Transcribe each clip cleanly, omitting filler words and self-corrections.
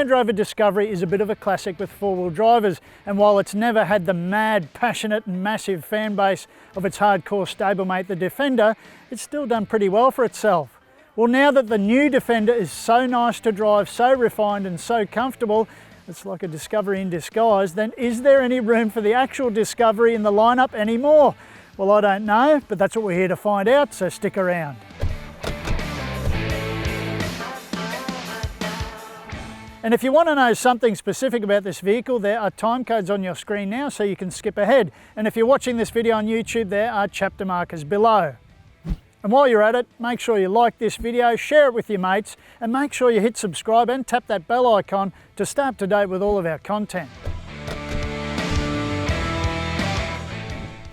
Land Rover Discovery is a bit of a classic with four-wheel drivers, and while it's never had the mad, passionate and massive fan base of its hardcore stablemate the Defender, it's still done pretty well for itself. Well, now that the new Defender is so nice to drive, so refined and so comfortable, it's like a Discovery in disguise, then is there any room for the actual Discovery in the lineup anymore? Well, I don't know, but that's what we're here to find out, so stick around. And if you want to know something specific about this vehicle, there are time codes on your screen now, so you can skip ahead. And if you're watching this video on YouTube, there are chapter markers below. And while you're at it, make sure you like this video, share it with your mates, and make sure you hit subscribe and tap that bell icon to stay up to date with all of our content.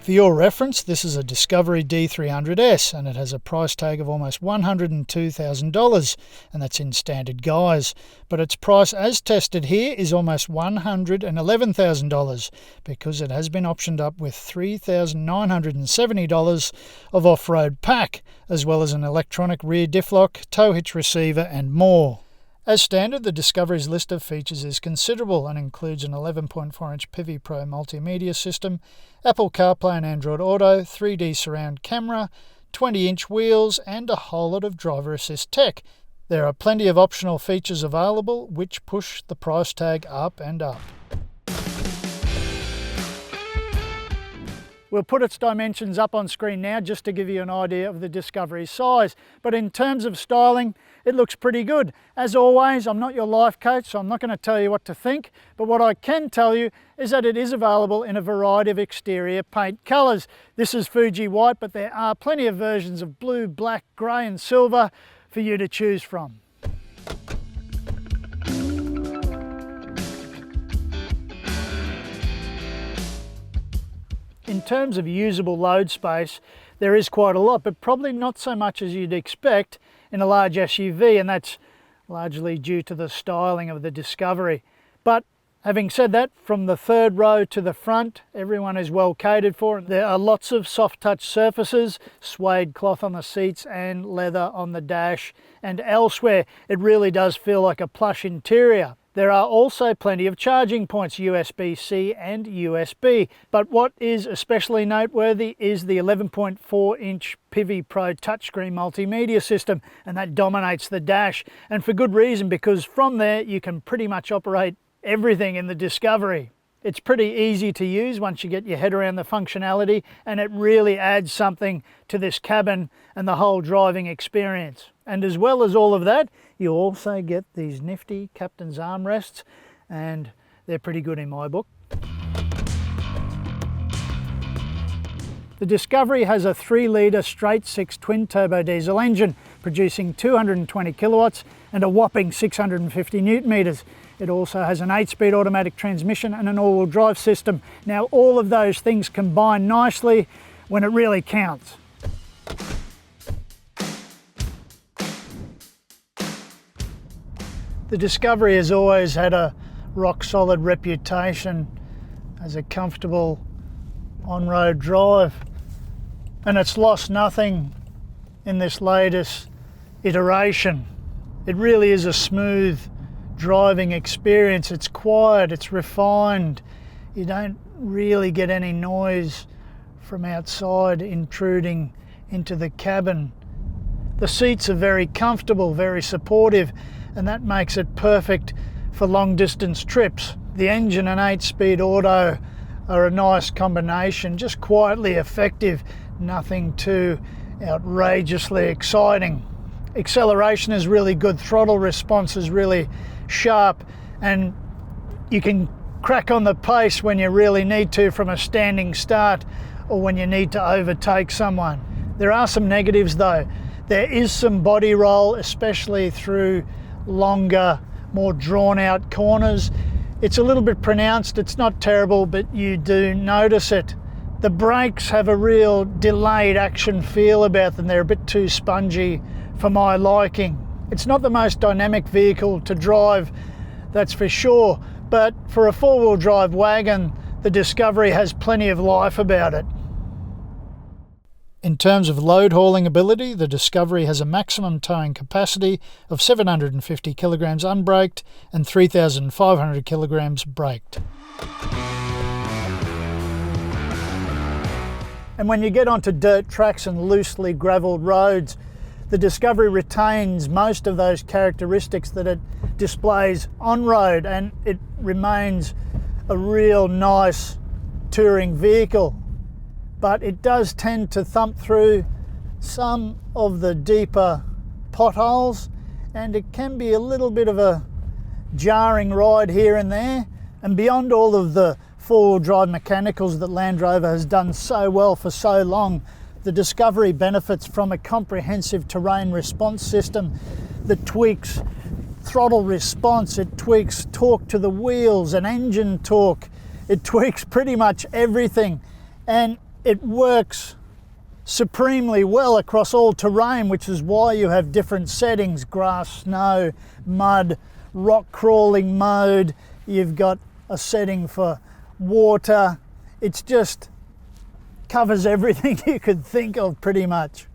For your reference, this is a Discovery D300S and it has a price tag of almost $102,000, and that's in standard guise. But its price as tested here is almost $111,000 because it has been optioned up with $3,970 of off-road pack, as well as an electronic rear diff lock, tow hitch receiver and more. As standard, the Discovery's list of features is considerable and includes an 11.4-inch Pivi Pro multimedia system, Apple CarPlay and Android Auto, 3D surround camera, 20-inch wheels and a whole lot of driver assist tech. There are plenty of optional features available which push the price tag up and up. We'll put its dimensions up on screen now just to give you an idea of the Discovery's size. But in terms of styling, it looks pretty good. As always, I'm not your life coach, so I'm not going to tell you what to think. But what I can tell you is that it is available in a variety of exterior paint colours. This is Fuji white, but there are plenty of versions of blue, black, grey and silver for you to choose from. In terms of usable load space, there is quite a lot, but probably not so much as you'd expect in a large SUV, and that's largely due to the styling of the Discovery. But having said that, from the third row to the front, everyone is well catered for. There are lots of soft touch surfaces, suede cloth on the seats and leather on the dash and elsewhere. It really does feel like a plush interior. There are also plenty of charging points, USB-C and USB. But what is especially noteworthy is the 11.4-inch Pivi Pro touchscreen multimedia system, and that dominates the dash. And for good reason, because from there you can pretty much operate everything in the Discovery. It's pretty easy to use once you get your head around the functionality, and it really adds something to this cabin and the whole driving experience. And as well as all of that, you also get these nifty captain's armrests, and they're pretty good in my book. The Discovery has a 3-litre straight-six twin-turbo diesel engine, producing 220 kilowatts and a whopping 650 newton metres. It also has an 8-speed automatic transmission and an all-wheel drive system. Now, all of those things combine nicely when it really counts. The Discovery has always had a rock-solid reputation as a comfortable on-road drive, and it's lost nothing in this latest iteration. It really is a smooth driving experience. It's quiet, it's refined. You don't really get any noise from outside intruding into the cabin. The seats are very comfortable, very supportive, and that makes it perfect for long distance trips. The engine and 8-speed auto are a nice combination, just quietly effective, nothing too outrageously exciting. Acceleration is really good, throttle response is really sharp, and you can crack on the pace when you really need to from a standing start or when you need to overtake someone. There are some negatives though. There is some body roll, especially through longer, more drawn out corners. It's a little bit pronounced, it's not terrible, but you do notice it. The brakes have a real delayed action feel about them. They're a bit too spongy for my liking. It's not the most dynamic vehicle to drive, that's for sure, but for a four-wheel drive wagon, the Discovery has plenty of life about it. In terms of load hauling ability, the Discovery has a maximum towing capacity of 750 kilograms unbraked and 3,500 kilograms braked. And when you get onto dirt tracks and loosely gravelled roads, the Discovery retains most of those characteristics that it displays on road, and it remains a real nice touring vehicle. But it does tend to thump through some of the deeper potholes, and it can be a little bit of a jarring ride here and there. And beyond all of the four-wheel drive mechanicals that Land Rover has done so well for so long, the Discovery benefits from a comprehensive terrain response system that tweaks throttle response, it tweaks torque to the wheels and engine torque, it tweaks pretty much everything, and it works supremely well across all terrain, which is why you have different settings: grass, snow, mud, rock crawling mode. You've got a setting for water. It's just covers everything you could think of pretty much.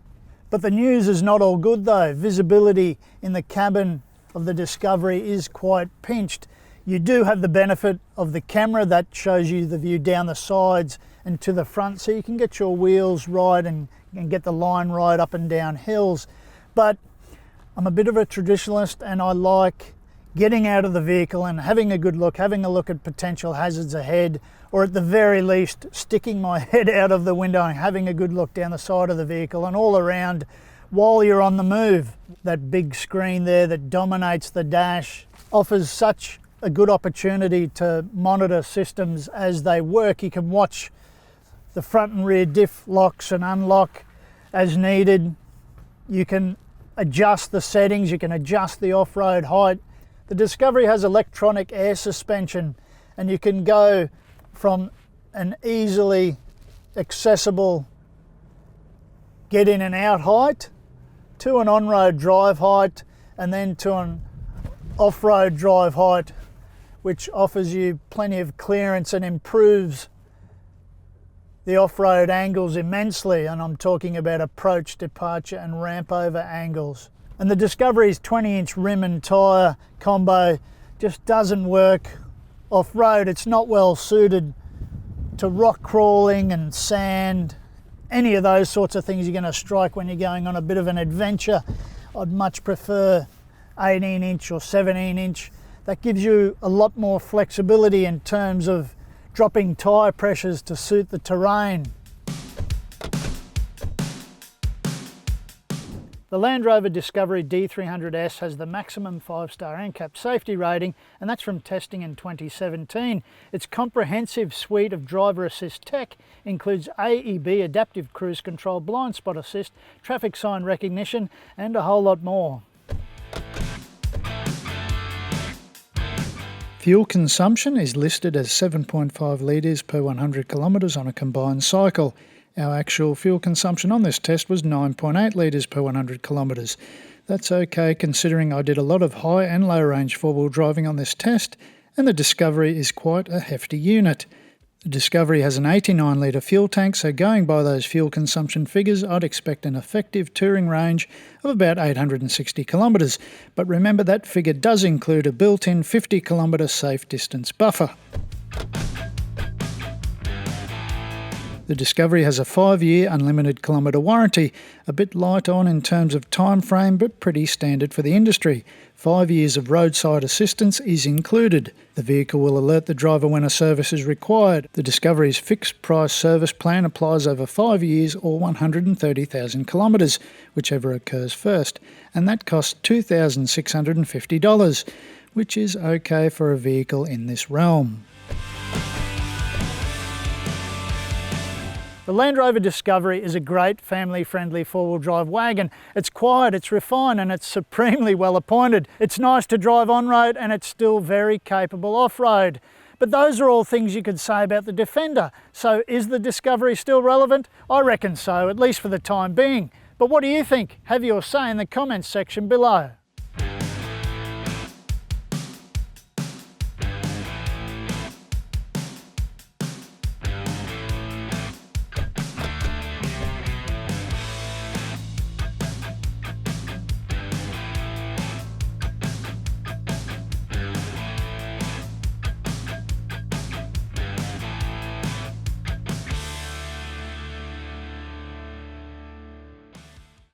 But the news is not all good though. Visibility in the cabin of the Discovery is quite pinched. You do have the benefit of the camera that shows you the view down the sides and to the front, so you can get your wheels right and get the line right up and down hills. But I'm a bit of a traditionalist, and I like getting out of the vehicle and having a good look, having a look at potential hazards ahead, or at the very least sticking my head out of the window and having a good look down the side of the vehicle and all around while you're on the move. That big screen there that dominates the dash offers such a good opportunity to monitor systems as they work. You can watch the front and rear diff locks and unlock as needed. You can adjust the settings, you can adjust the off-road height. The Discovery has electronic air suspension, and you can go from an easily accessible get in and out height to an on-road drive height, and then to an off-road drive height, which offers you plenty of clearance and improves the off-road angles immensely. And I'm talking about approach, departure and ramp over angles. And the Discovery's 20-inch rim and tyre combo just doesn't work off-road. It's not well suited to rock crawling and sand, any of those sorts of things you're going to strike when you're going on a bit of an adventure. I'd much prefer 18-inch or 17-inch. That gives you a lot more flexibility in terms of dropping tyre pressures to suit the terrain. The Land Rover Discovery D300S has the maximum 5-star NCAP safety rating, and that's from testing in 2017. Its comprehensive suite of driver assist tech includes AEB adaptive cruise control, blind spot assist, traffic sign recognition, and a whole lot more. Fuel consumption is listed as 7.5 litres per 100 kilometres on a combined cycle. Our actual fuel consumption on this test was 9.8 litres per 100 kilometres. That's okay considering I did a lot of high and low range four-wheel driving on this test, and the Discovery is quite a hefty unit. The Discovery has an 89 litre fuel tank, so going by those fuel consumption figures, I'd expect an effective touring range of about 860 kilometres. But remember, that figure does include a built-in 50 kilometre safe distance buffer. The Discovery has a 5-year unlimited kilometre warranty, a bit light on in terms of time frame, but pretty standard for the industry. 5 years of roadside assistance is included. The vehicle will alert the driver when a service is required. The Discovery's fixed price service plan applies over 5 years or 130,000 kilometres, whichever occurs first, and that costs $2,650, which is okay for a vehicle in this realm. The Land Rover Discovery is a great family-friendly four-wheel drive wagon. It's quiet, it's refined, and it's supremely well appointed. It's nice to drive on-road, and it's still very capable off-road. But those are all things you could say about the Defender. So is the Discovery still relevant? I reckon so, at least for the time being. But what do you think? Have your say in the comments section below.